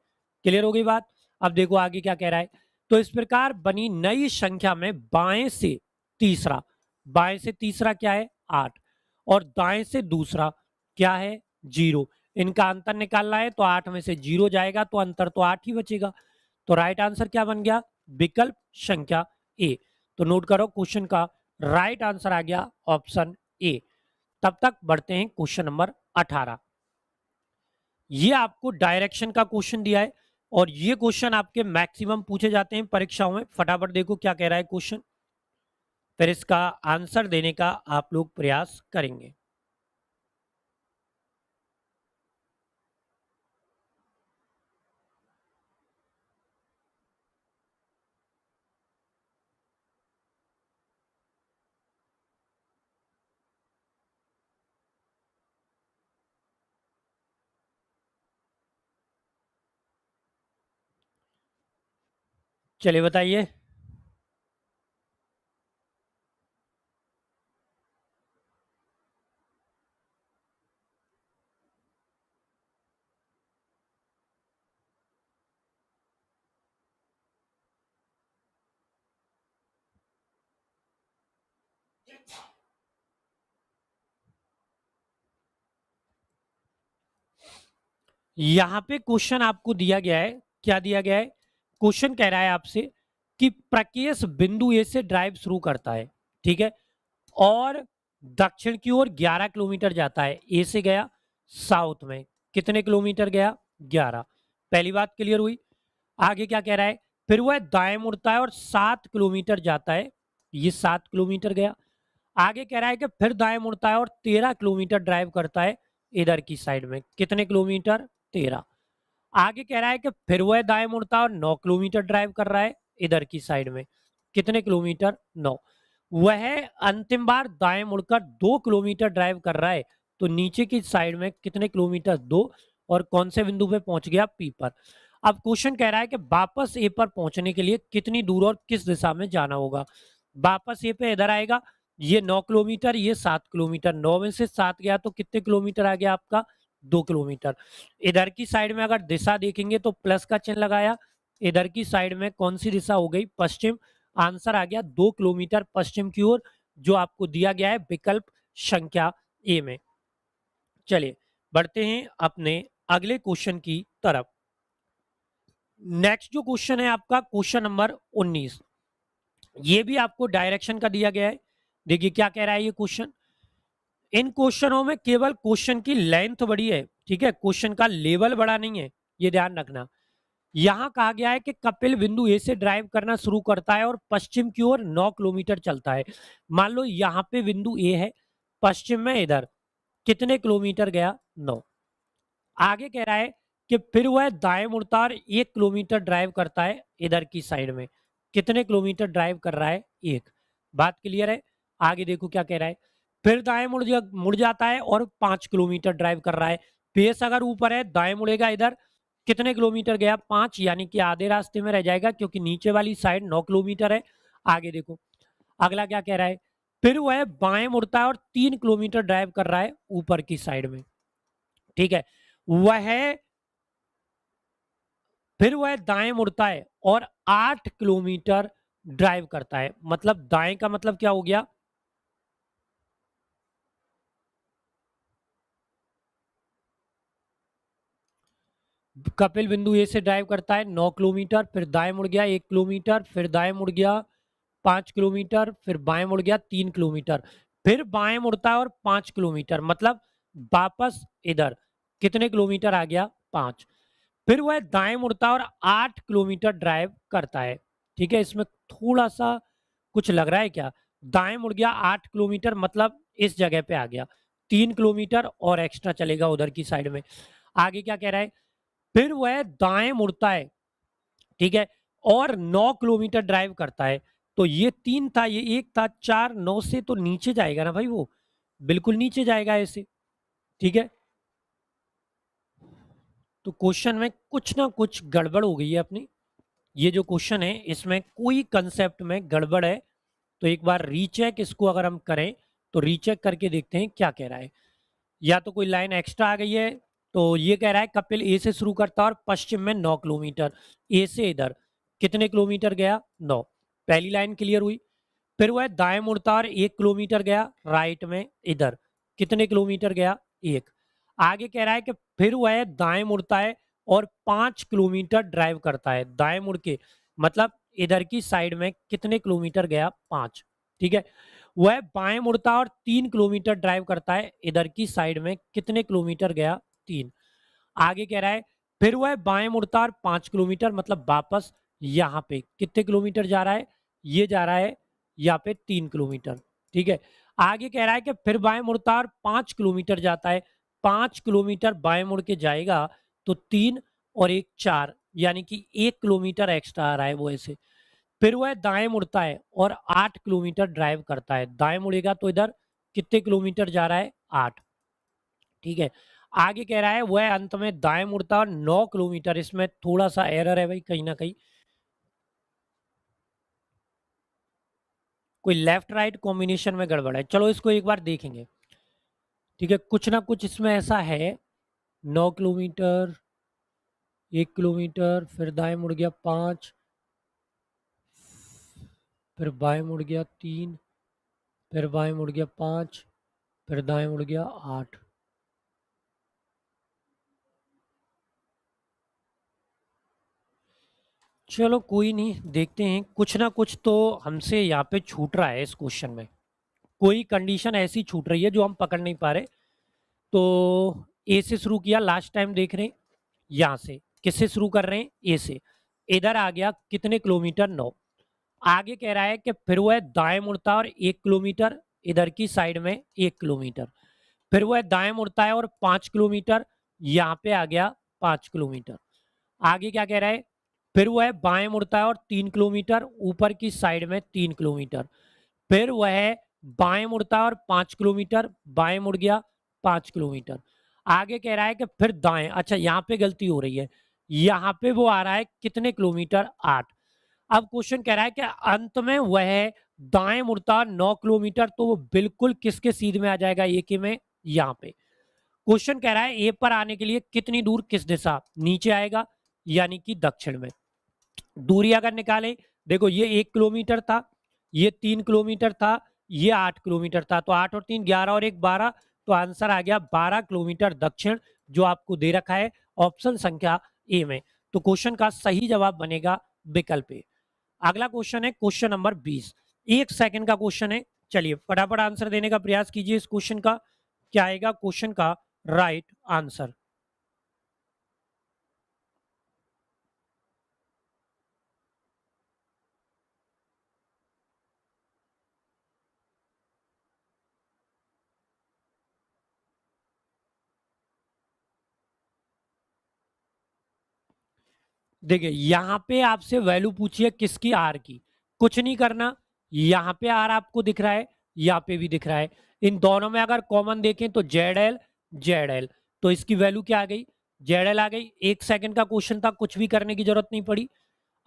क्लियर हो गई बात। अब देखो आगे क्या कह रहा है। तो इस प्रकार बनी नई संख्या में बाएं से तीसरा, बाएं से तीसरा क्या है 8, और दाएं से दूसरा क्या है 0। इनका अंतर निकालना है तो 8 में से 0 जाएगा तो अंतर तो 8 ही बचेगा। तो राइट आंसर क्या बन गया विकल्प संख्या ए। तो नोट करो क्वेश्चन का राइट आंसर आ गया ऑप्शन ए। तब तक बढ़ते हैं क्वेश्चन नंबर 18। ये आपको डायरेक्शन का क्वेश्चन दिया है और ये क्वेश्चन आपके मैक्सिमम पूछे जाते हैं परीक्षाओं में। फटाफट देखो क्या कह रहा है क्वेश्चन, फिर इसका आंसर देने का आप लोग प्रयास करेंगे। चलिए बताइए। यहां पे क्वेश्चन आपको दिया गया है, क्या दिया गया है। क्वेश्चन कह रहा है आपसे कि प्रकेश बिंदु ए से ड्राइव शुरू करता है, ठीक है, और दक्षिण की ओर 11 किलोमीटर जाता है। ए से गया साउथ में, कितने किलोमीटर गया 11। पहली बात क्लियर हुई। आगे क्या कह रहा है, फिर वह दाएं मुड़ता है और 7 किलोमीटर जाता है। ये 7 किलोमीटर गया। आगे कह रहा है कि फिर दाएं मुड़ता है और 13 किलोमीटर ड्राइव करता है इधर की साइड में, कितने किलोमीटर 13। आगे कह रहा है कि फिर वह दाएं मुड़ता है और 9 किलोमीटर ड्राइव कर रहा है इधर की साइड में, कितने किलोमीटर 9। वह अंतिम बार दाएं मुड़कर 2 किलोमीटर ड्राइव कर रहा है, तो नीचे की साइड में कितने किलोमीटर 2, और कौन से बिंदु पे पहुंच गया पी पर। अब क्वेश्चन कह रहा है कि वापस ए पर पहुंचने के लिए कितनी दूर और किस दिशा में जाना होगा। वापस ए पे इधर आएगा, ये 9 किलोमीटर, ये 7 किलोमीटर, 9 में से 7 गया तो कितने किलोमीटर आ गया आपका 2 किलोमीटर। इधर की साइड में अगर दिशा देखेंगे तो प्लस का चिन्ह लगाया, इधर की साइड में कौन सी दिशा हो गई पश्चिम। आंसर आ गया 2 किलोमीटर पश्चिम की ओर, जो आपको दिया गया है विकल्प संख्या ए में। चलिए बढ़ते हैं अपने अगले क्वेश्चन की तरफ। नेक्स्ट जो क्वेश्चन है आपका क्वेश्चन नंबर 19। ये भी आपको डायरेक्शन का दिया गया है। देखिए क्या कह रहा है ये क्वेश्चन। इन क्वेश्चनों में केवल क्वेश्चन की लेंथ बड़ी है, ठीक है, क्वेश्चन का लेवल बड़ा नहीं है, ये ध्यान रखना। यहां कहा गया है कि कपिल बिंदु ए से ड्राइव करना शुरू करता है और पश्चिम की ओर 9 किलोमीटर चलता है। मान लो यहां पे बिंदु ए है, पश्चिम में इधर कितने किलोमीटर गया 9। आगे कह रहा है कि फिर वह दाएं मुड़ता और 1 किलोमीटर ड्राइव करता है इधर की साइड में, कितने किलोमीटर ड्राइव कर रहा है 1। बात क्लियर है। आगे देखो क्या कह रहा है, फिर दाएं मुड़ जाता है और 5 किलोमीटर ड्राइव कर रहा है। फेस अगर ऊपर है, दाएं मुड़ेगा इधर, कितने किलोमीटर गया 5, यानी कि आधे रास्ते में रह जाएगा क्योंकि नीचे वाली साइड 9 किलोमीटर है। आगे देखो अगला क्या कह रहा है, फिर वह बाएं मुड़ता है और 3 किलोमीटर ड्राइव कर रहा है ऊपर की साइड में, ठीक है। वह फिर वह दाएं मुड़ता है और 8 किलोमीटर ड्राइव करता है। मतलब दाएं का मतलब क्या हो गया, कपिल बिंदु ए से ड्राइव करता है 9 किलोमीटर, फिर दाएं मुड़ गया 1 किलोमीटर, फिर दाएं मुड़ गया 5 किलोमीटर, फिर बाएं मुड़ गया 3 किलोमीटर, फिर बाएं मुड़ता है और 5 किलोमीटर, मतलब वापस इधर कितने किलोमीटर आ गया, 5। फिर वह दाएं मुड़ता है और 8 किलोमीटर ड्राइव करता है। ठीक है, इसमें थोड़ा सा कुछ लग रहा है क्या, दाएं मुड़ गया 8 किलोमीटर, मतलब इस जगह पे आ गया, 3 किलोमीटर और एक्स्ट्रा चलेगा उधर की साइड में। आगे क्या कह रहा है, फिर वह दाएं मुड़ता है, ठीक है, और 9 किलोमीटर ड्राइव करता है। तो ये 3 था, ये 1 था, 4, 9 से तो नीचे जाएगा ना भाई, वो बिल्कुल नीचे जाएगा ऐसे। ठीक है, तो क्वेश्चन में कुछ ना कुछ गड़बड़ हो गई है अपनी। ये जो क्वेश्चन है इसमें कोई कंसेप्ट में गड़बड़ है। तो एक बार रीचेक इसको अगर हम करें तो रीचेक करके देखते हैं क्या कह रहा है। या तो कोई लाइन एक्स्ट्रा आ गई है। तो ये कह रहा है कपिल ए से शुरू करता है और पश्चिम में 9 किलोमीटर, ए से इधर कितने किलोमीटर गया, 9। पहली लाइन क्लियर हुई। फिर वह दाएं मुड़ता और 1 किलोमीटर गया राइट में, इधर कितने किलोमीटर गया, 1। आगे कह रहा है कि फिर वह दाएं मुड़ता है और 5 किलोमीटर ड्राइव करता है, दाएं मुड़ के, मतलब इधर की साइड में कितने किलोमीटर गया, 5। ठीक है, वह बाएं मुड़ता और 3 किलोमीटर ड्राइव करता है, इधर की साइड में कितने किलोमीटर गया, 3। आगे कह रहा है फिर वह बाएं मुड़ता और 5 किलोमीटर, मतलब वापस यहाँ पे कितने किलोमीटर जा रहा है, ये जा रहा है यहाँ पे 3 किलोमीटर। ठीक है, आगे कह रहा है कि फिर बाएं मुड़ता और 5 किलोमीटर जाता है, 5 किलोमीटर बाएं मुड़ के जाएगा, तो 3 और 1 4, यानी कि 1 किलोमीटर एक्स्ट्रा आ रहा है वो ऐसे। फिर वह दाएं मुड़ता है और 8 किलोमीटर ड्राइव करता है, दाएं मुड़ेगा तो इधर कितने किलोमीटर जा रहा है, 8। ठीक है, आगे कह रहा है वह अंत में दाएं मुड़ता और 9 किलोमीटर, इसमें थोड़ा सा एरर है भाई कहीं ना कहीं, कोई लेफ्ट राइट कॉम्बिनेशन में गड़बड़ है। चलो इसको एक बार देखेंगे। ठीक है, कुछ ना कुछ इसमें ऐसा है, 9 किलोमीटर, 1 किलोमीटर, फिर दाएं मुड़ गया 5, फिर बाएं मुड़ गया 3, फिर बाएं मुड़ गया 5, फिर दाएं मुड़ गया 8। चलो कोई नहीं, देखते हैं, कुछ ना कुछ तो हमसे यहाँ पे छूट रहा है इस क्वेश्चन में, कोई कंडीशन ऐसी छूट रही है जो हम पकड़ नहीं पा रहे। तो ए से शुरू किया, लास्ट टाइम देख रहे हैं, यहाँ से किससे शुरू कर रहे हैं, ए से, इधर आ गया कितने किलोमीटर, 9। आगे कह रहा है कि फिर वह दाएं मुड़ता और 1 किलोमीटर, इधर की साइड में 1 किलोमीटर, फिर वह दाएं मुड़ता है और 5 किलोमीटर, यहाँ पे आ गया 5 किलोमीटर। आगे क्या कह रहा है, फिर वह बाएं मुड़ता है और 3 किलोमीटर, ऊपर की साइड में 3 किलोमीटर, फिर वह बाएं मुड़ता है और 5 किलोमीटर, बाएं मुड़ गया 5 किलोमीटर। आगे कह रहा है कि फिर दाएं, अच्छा यहाँ पे गलती हो रही है, यहाँ पे वो आ रहा है कितने किलोमीटर, 8। अब क्वेश्चन कह रहा है कि अंत में वह दाएं मुड़ता है 9 किलोमीटर, तो वो बिल्कुल किसके सीध में आ जाएगा, ए के में, यहाँ पे। क्वेश्चन कह रहा है ए पर आने के लिए कितनी दूर, किस दिशा, नीचे आएगा, यानी कि दक्षिण में। दूरी अगर निकालें, देखो ये 1 किलोमीटर था, ये 3 किलोमीटर था, ये 8 किलोमीटर था, तो 8 और 3 11 और 1 12, तो आंसर आ गया 12 किलोमीटर दक्षिण, जो आपको दे रखा है ऑप्शन संख्या ए में। तो क्वेश्चन का सही जवाब बनेगा विकल्प ए। अगला क्वेश्चन है क्वेश्चन नंबर 20, 1 सेकंड का क्वेश्चन है। चलिए फटाफट आंसर देने का प्रयास कीजिए इस क्वेश्चन का, क्या आएगा क्वेश्चन का राइट आंसर। देखिए यहाँ पे आपसे वैल्यू पूछिए किसकी, आर की, कुछ नहीं करना, यहाँ पे आर आपको दिख रहा है, यहाँ पे भी दिख रहा है, इन दोनों में अगर कॉमन देखें तो जेड एल, जेड एल, तो इसकी वैल्यू क्या आ गई, जेड एल आ गई। 1 सेकंड का क्वेश्चन था, कुछ भी करने की जरूरत नहीं पड़ी।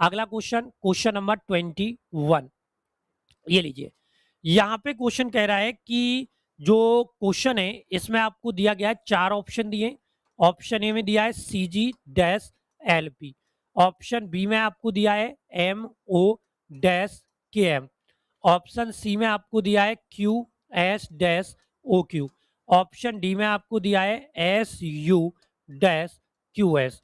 अगला क्वेश्चन, क्वेश्चन नंबर 21, ये लीजिए। यहाँ पे क्वेश्चन कह रहा है कि जो क्वेश्चन है इसमें आपको दिया गया है 4 ऑप्शन दिए। ऑप्शन ए में दिया है C G dash L P, option B में आपको दिया है M O dash K M. Option C में आपको दिया है Q S dash O Q. Option D में आपको दिया है S U dash Q S.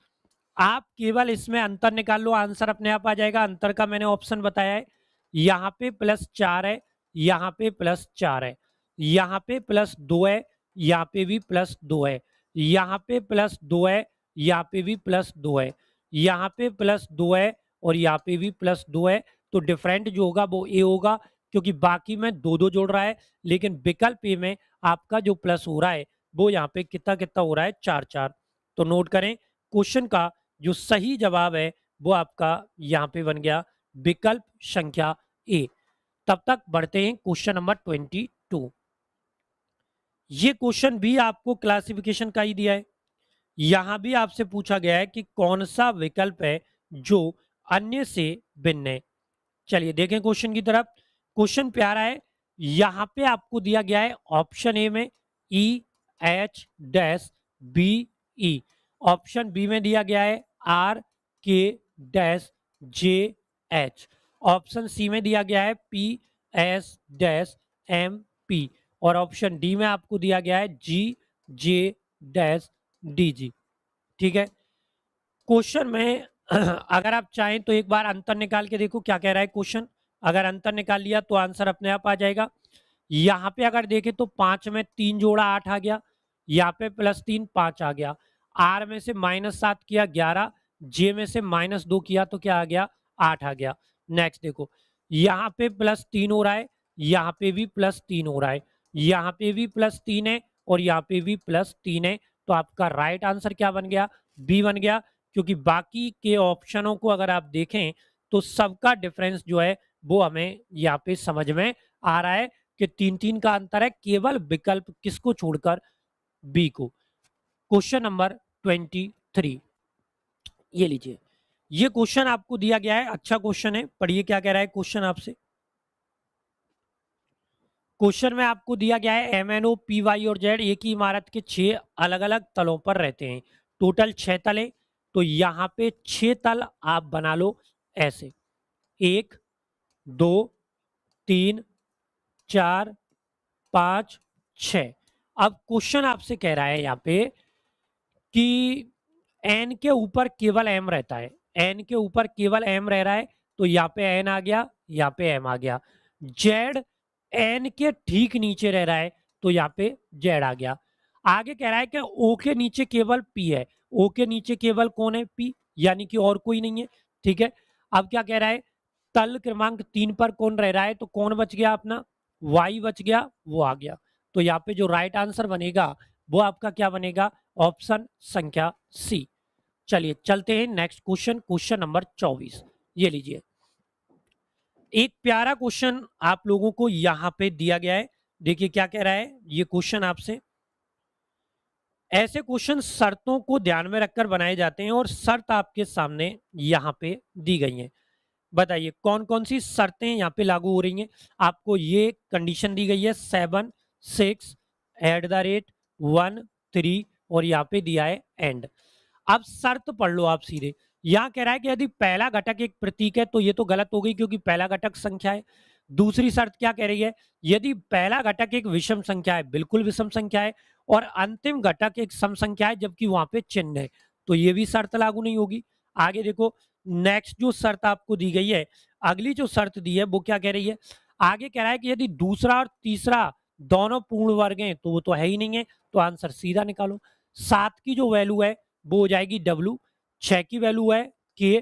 आप केवल इसमें अंतर निकाल लो, आंसर अपने आप आ जाएगा। अंतर का मैंने ऑप्शन बताया है, यहाँ पे +4 है, यहाँ पे +4 है, यहाँ पे +2 है, यहाँ पे भी +2 है, यहाँ पे +2 है, यहाँ पे भी +2 है, यहाँ पे +2 है और यहाँ पे भी +2 है। तो डिफरेंट जो होगा वो ए होगा, क्योंकि बाकी में 2-2 जोड़ रहा है, लेकिन विकल्प ए में आपका जो प्लस हो रहा है वो यहाँ पे कितना कितना हो रहा है, 4-4। तो नोट करें, क्वेश्चन का जो सही जवाब है वो आपका यहाँ पे बन गया विकल्प संख्या ए। तब तक बढ़ते हैं क्वेश्चन नंबर 22। ये क्वेश्चन भी आपको क्लासिफिकेशन का ही दिया है। यहां भी आपसे पूछा गया है कि कौन सा विकल्प है जो अन्य से भिन्न है। चलिए देखें क्वेश्चन की तरफ। क्वेश्चन प्यारा है। यहां पे आपको दिया गया है ऑप्शन ए में E H dash B E, option B में दिया गया है R K dash J H, option C में दिया गया है P S dash M P, और ऑप्शन डी में आपको दिया गया है जी जे डैश डी जी। ठीक है, क्वेश्चन में अगर आप चाहें तो एक बार अंतर निकाल के देखो क्या कह रहा है क्वेश्चन। अगर अंतर निकाल लिया तो आंसर अपने आप आ जाएगा। यहाँ पे अगर देखें तो 5 में 3 जोड़ा 8 आ गया, यहाँ पे +3 5 आ गया, आर में से -7 किया 11, जे में से -2 किया तो क्या आ गया, 8 आ गया। नेक्स्ट देखो, यहाँ पे +3 हो रहा है, यहाँ पे भी +3 हो रहा है, यहाँ पे भी +3 है और यहाँ पे भी +3 है। तो आपका राइट आंसर क्या बन गया, बी बन गया। क्योंकि बाकी के ऑप्शनों को अगर आप देखें तो सबका डिफरेंस जो है वो हमें यहाँ पे समझ में आ रहा है कि 3-3 का अंतर है, केवल विकल्प किसको छोड़कर, बी को। क्वेश्चन नंबर 23, ये लीजिए। ये क्वेश्चन आपको दिया गया है, अच्छा क्वेश्चन है, पढ़िए क्या कह रहा है क्वेश्चन आपसे। क्वेश्चन में आपको दिया गया है MNO PY और Z एक ही इमारत के 6 अलग अलग तलों पर रहते हैं, टोटल 6 तले। तो यहाँ पे 6 तल आप बना लो ऐसे, 1 2 3 4 5 6। अब क्वेश्चन आपसे कह रहा है यहाँ पे कि एन के ऊपर केवल एम रहता है, एन के ऊपर केवल एम रह रहा है। तो यहाँ पे एन आ गया, यहाँ पे एम आ गया। जेड एन के ठीक नीचे रह रहा है, तो यहाँ पे जेड आ गया। आगे कह रहा है कि ओ के नीचे केवल पी है, ओ के नीचे केवल कौन है, पी, यानी कि और कोई नहीं है। ठीक है, अब क्या कह रहा है, तल क्रमांक 3 पर कौन रह रहा है, तो कौन बच गया अपना, वाई बच गया, वो आ गया। तो यहाँ पे जो राइट आंसर बनेगा वो आपका क्या बनेगा, ऑप्शन संख्या सी। चलिए चलते हैं नेक्स्ट क्वेश्चन, क्वेश्चन नंबर 24। ये लीजिए, एक प्यारा क्वेश्चन आप लोगों को यहां पे दिया गया है। देखिए क्या कह रहा है ये क्वेश्चन आपसे। ऐसे क्वेश्चन शर्तों को ध्यान में रखकर बनाए जाते हैं और शर्त आपके सामने यहां पे दी गई है। बताइए कौन कौन सी शर्तें यहाँ पे लागू हो रही हैं। आपको ये कंडीशन दी गई है 7 6 @1 3 और यहाँ पे दिया है एंड। अब शर्त पढ़ लो आप सीधे। यहाँ कह रहा है कि यदि पहला घटक एक प्रतीक है, तो ये तो गलत हो गई क्योंकि पहला घटक संख्या है। दूसरी शर्त क्या कह रही है, यदि पहला घटक एक विषम संख्या है, बिल्कुल विषम संख्या है, और अंतिम घटक एक सम संख्या है जबकि वहां पे चिन्ह है, तो ये भी शर्त लागू नहीं होगी। आगे देखो, नेक्स्ट जो शर्त आपको दी गई है, अगली जो शर्त दी है वो क्या कह रही है, आगे कह रहा है कि यदि दूसरा और तीसरा दोनों पूर्ण वर्ग हैं, तो वो तो है ही नहीं है, तो आंसर सीधा निकालो। 7 की जो वैल्यू है वो हो जाएगी W, 6 की वैल्यू है K,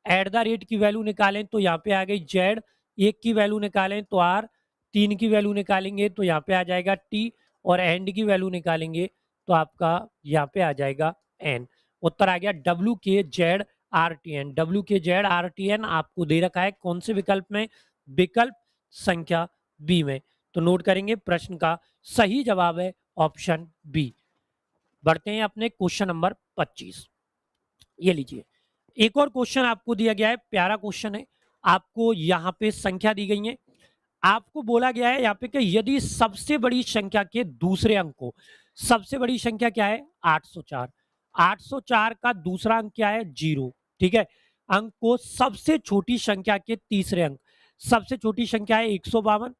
@ की वैल्यू निकालें तो यहाँ पे आ गई Z, 1 की वैल्यू निकालें तो R, 3 की वैल्यू निकालेंगे तो यहाँ पे आ जाएगा T, और एंड की वैल्यू निकालेंगे तो आपका यहाँ पे आ जाएगा N। उत्तर आ गया WKZRTN। WKZRTN आपको दे रखा है कौन से विकल्प में, विकल्प संख्या बी में। तो नोट करेंगे प्रश्न का सही जवाब है ऑप्शन बी। बढ़ते हैं अपने क्वेश्चन नंबर 25। ये लीजिए, एक और क्वेश्चन आपको दिया गया है, प्यारा क्वेश्चन है। आपको यहाँ पे संख्या दी गई है, आपको बोला गया है यहाँ पे कि यदि सबसे बड़ी संख्या के दूसरे अंक को, सबसे बड़ी संख्या क्या है 804, 804 का दूसरा अंक क्या है 0, ठीक है, अंक को सबसे छोटी संख्या के तीसरे अंक, सबसे छोटी संख्या है 152,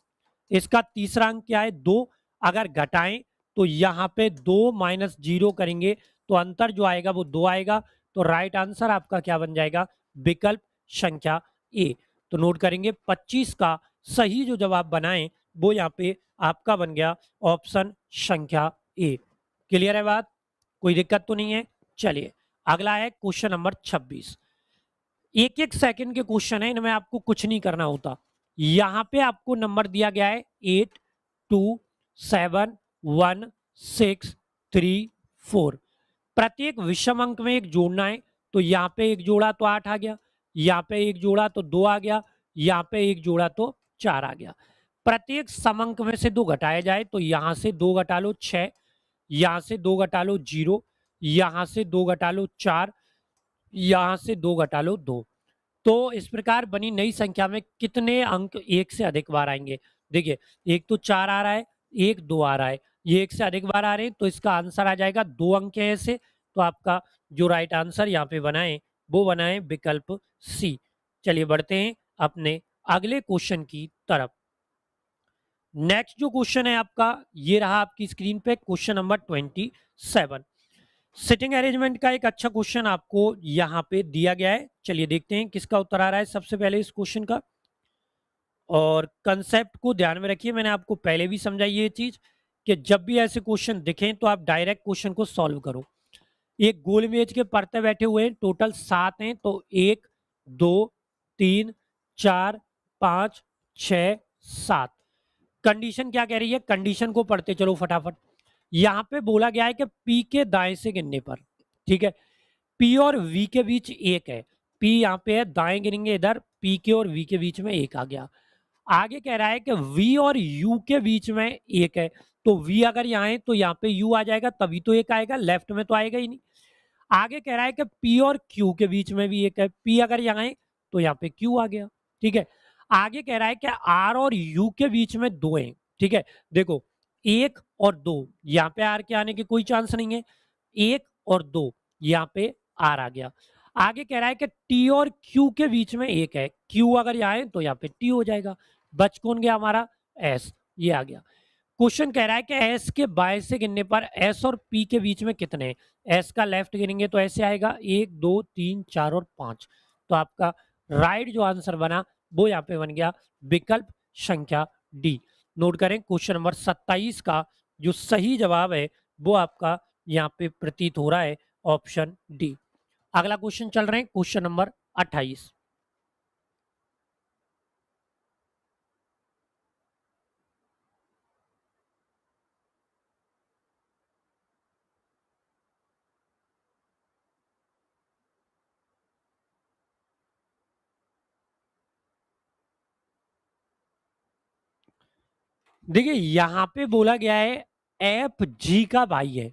इसका तीसरा अंक क्या है 2, अगर घटाएं तो यहाँ पे 2 माइनस 0 करेंगे तो अंतर जो आएगा वो 2 आएगा, तो राइट आंसर आपका क्या बन जाएगा, विकल्प संख्या ए। तो नोट करेंगे 25 का सही जो जवाब बनाएं वो यहाँ पे आपका बन गया ऑप्शन संख्या ए। क्लियर है बात, कोई दिक्कत तो नहीं है। चलिए अगला है क्वेश्चन नंबर 26। एक एक सेकंड के क्वेश्चन है, इनमें आपको कुछ नहीं करना होता। यहां पे आपको नंबर दिया गया है 8 2 7 1 6 3 4। प्रत्येक विषम अंक में एक जोड़ना है, तो यहाँ पे एक जोड़ा तो 8 आ गया, यहाँ पे एक जोड़ा तो 2 आ गया, यहाँ पे एक जोड़ा तो 4 आ गया। प्रत्येक सम अंक में से 2 घटाया जाए तो यहाँ से 2 घटा लो 6, यहाँ से 2 घटा लो 0, यहाँ से 2 घटा लो 4, यहाँ से 2 घटा लो 2। तो इस प्रकार बनी नई संख्या में कितने अंक एक से अधिक बार आएंगे। देखिए एक तो 4 आ रहा है, एक 2 आ रहा है, ये एक से अधिक बार आ रहे हैं, तो इसका आंसर आ जाएगा 2 अंक है ऐसे। तो आपका जो राइट आंसर यहाँ पे बनाए वो बनाए विकल्प सी। चलिए बढ़ते हैं अपने अगले क्वेश्चन की तरफ। नेक्स्ट जो क्वेश्चन है आपका ये रहा आपकी स्क्रीन पे, क्वेश्चन नंबर 27। सिटिंग अरेंजमेंट का एक अच्छा क्वेश्चन आपको यहाँ पे दिया गया है। चलिए देखते हैं किसका उत्तर आ रहा है सबसे पहले इस क्वेश्चन का। और कंसेप्ट को ध्यान में रखिए, मैंने आपको पहले भी समझाई ये चीज कि जब भी ऐसे क्वेश्चन दिखें तो आप डायरेक्ट क्वेश्चन को सॉल्व करो। एक गोल मेज के परते बैठे हुए हैं, टोटल 7 हैं, तो 1 2 3 4 5 6 7। कंडीशन क्या कह रही है, कंडीशन को पढ़ते चलो फटाफट। यहां पे बोला गया है कि पी के दाएं से गिनने पर, ठीक है, पी और वी के बीच एक है। पी यहाँ पे है, दाएं गिनेंगे इधर, पी के और वी के बीच में एक आ गया। आगे कह रहा है कि वी और यू के बीच में एक है, तो वी अगर यहाँ है तो यहाँ पे यू आ जाएगा, तभी तो एक आएगा, लेफ्ट में तो आएगा ही नहीं। आगे कह रहा है कि पी और क्यू के बीच में भी एक है, पी अगर यहाँ है तो यहाँ पे क्यू आ गया, ठीक है। आगे कह रहा है कि आर और यू के बीच में 2 है, ठीक है। देखो 1 और 2, यहाँ पे आर के आने के कोई चांस नहीं है, 1 और 2 यहाँ पे आर आ गया। आगे कह रहा है कि टी और क्यू के बीच में एक है, क्यू अगर यहाँ है तो यहाँ पे टी हो जाएगा। बच कौन गया हमारा, एस, ये आ गया। क्वेश्चन कह रहा है कि एस के बाएं से गिनने पर एस और पी के बीच में कितने हैं। एस का लेफ्ट गिनेंगे तो ऐसे आएगा 1 2 3 4 और 5। तो आपका राइट जो आंसर बना वो यहाँ पे बन गया विकल्प संख्या डी। नोट करें क्वेश्चन नंबर 27 का जो सही जवाब है वो आपका यहाँ पे प्रतीत हो रहा है ऑप्शन डी। अगला क्वेश्चन चल रहे हैं क्वेश्चन नंबर 28। देखिए यहाँ पे बोला गया है एफ जी का भाई है,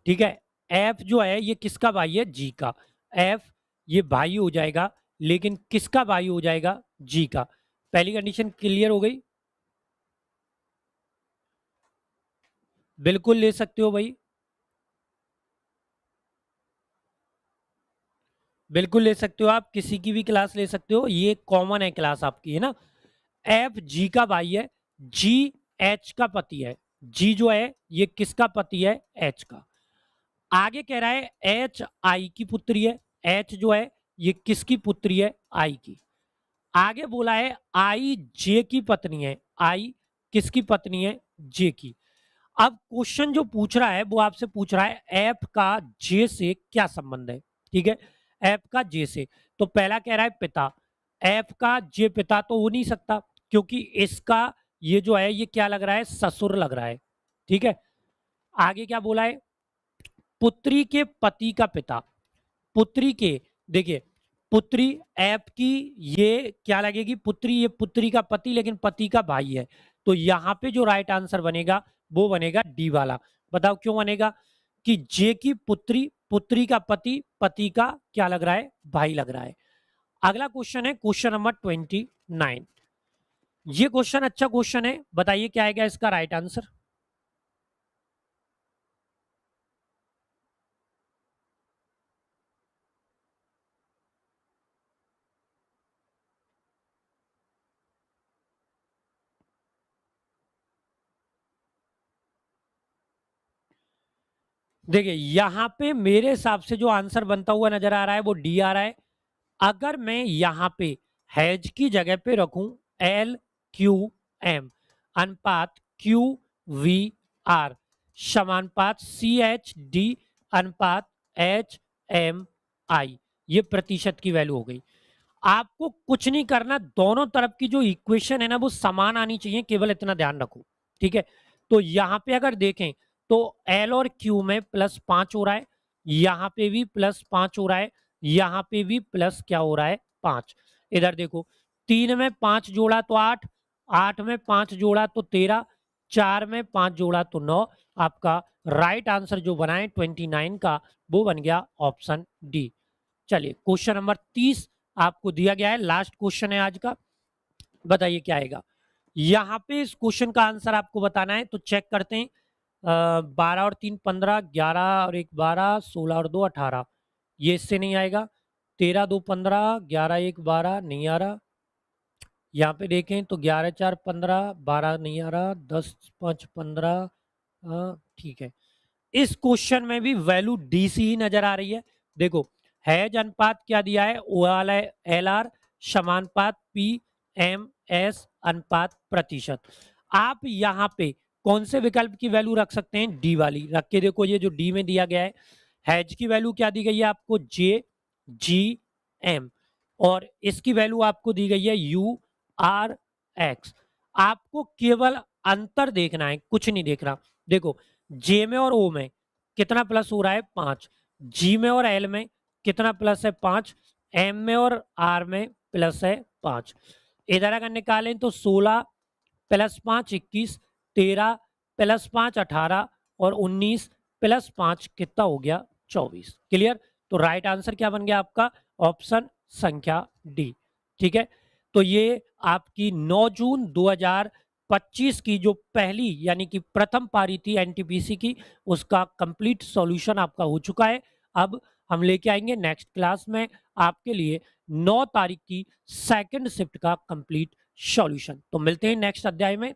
ठीक है। एफ जो है ये किसका भाई है, जी का। एफ ये भाई हो जाएगा, लेकिन किसका भाई हो जाएगा, जी का। पहली कंडीशन क्लियर हो गई, बिल्कुल ले सकते हो भाई, बिल्कुल ले सकते हो, आप किसी की भी क्लास ले सकते हो, ये कॉमन है क्लास आपकी, है ना। एफ जी का भाई है, जी एच का पति है। जी जो है ये किसका पति है, एच का। आगे कह रहा है एच आई की पुत्री है, एच जो है ये किसकी पुत्री है, आई की। आगे बोला है आई जे की पत्नी है, आई किसकी पत्नी है, जे की। अब क्वेश्चन जो पूछ रहा है वो आपसे पूछ रहा है एफ का जे से क्या संबंध है, ठीक है। एफ का जे से, तो पहला कह रहा है पिता, एफ का जे पिता तो हो नहीं सकता, क्योंकि इसका ये जो है ये क्या लग रहा है, ससुर लग रहा है, ठीक है। आगे क्या बोला है, पुत्री के पति का पिता, पुत्री के, देखिए पुत्री ऐप की ये क्या लगेगी, पुत्री, ये पुत्री का पति लेकिन पति का भाई है, तो यहां पे जो राइट आंसर बनेगा वो बनेगा डी वाला। बताओ क्यों बनेगा, कि जे की पुत्री, पुत्री का पति, पति का क्या लग रहा है, भाई लग रहा है। अगला क्वेश्चन है क्वेश्चन नंबर 29। ये क्वेश्चन अच्छा क्वेश्चन है, बताइए क्या आएगा इसका राइट आंसर। देखिए यहाँ पे मेरे हिसाब से जो आंसर बनता हुआ नजर आ रहा है वो डी आ रहा है। अगर मैं यहाँ पे हैज की जगह पे रखूं एल क्यू एम, अनुपात क्यू वी आर, समानुपात सी एच डी, अनुपात एच एम आई, ये प्रतिशत की वैल्यू हो गई। आपको कुछ नहीं करना, दोनों तरफ की जो इक्वेशन है ना वो समान आनी चाहिए, केवल इतना ध्यान रखो। ठीक है, तो यहां पे अगर देखें तो एल और क्यू में +5 हो रहा है, यहां पे भी +5 हो रहा है, यहां पे भी प्लस क्या हो रहा है 5। इधर देखो 3 में 5 जोड़ा तो 8, 8 में 5 जोड़ा तो 13, 4 में 5 जोड़ा तो 9। आपका राइट आंसर जो बना है 29 का, वो बन गया ऑप्शन डी। चलिए क्वेश्चन नंबर 30 आपको दिया गया है, लास्ट क्वेश्चन है आज का। बताइए क्या आएगा। यहाँ पे इस क्वेश्चन का आंसर आपको बताना है, तो चेक करते हैं। 12 और 3 15, 11 और 1 12, 16 और 2 18, ये इससे नहीं आएगा। 13 2 15, 11 1 12 नहीं आ रहा। यहाँ पे देखें तो 11 4 15, 12 नहीं आ रहा, 10 5 15, ठीक है। इस क्वेश्चन में भी वैल्यू डी सी ही नजर आ रही है। देखो हैज अनुपात क्या दिया है, ओ वाला एल आर, समानुपात पी एम एस, अनुपात प्रतिशत। आप यहाँ पे कौन से विकल्प की वैल्यू रख सकते हैं, डी वाली रख के देखो। ये जो डी में दिया गया है, हैज की वैल्यू क्या दी गई है आपको, जे जी एम, और इसकी वैल्यू आपको दी गई है यू आर एक्स। आपको केवल अंतर देखना है, कुछ नहीं देखना। देखो जे में और ओ में कितना प्लस हो रहा है 5, जी में और एल में कितना प्लस है 5, एम में और आर में प्लस है 5। इधर अगर निकालें तो 16 प्लस 5 21, 13 प्लस 5 18, और 19 प्लस 5 कितना हो गया 24। क्लियर। तो राइट आंसर क्या बन गया आपका, ऑप्शन संख्या डी। ठीक है, तो ये आपकी 9 जून 2025 की जो पहली यानी कि प्रथम पारी थी एनटीपीसी की, उसका कंप्लीट सॉल्यूशन आपका हो चुका है। अब हम लेके आएंगे नेक्स्ट क्लास में आपके लिए 9 तारीख की सेकंड शिफ्ट का कंप्लीट सॉल्यूशन। तो मिलते हैं नेक्स्ट अध्याय में।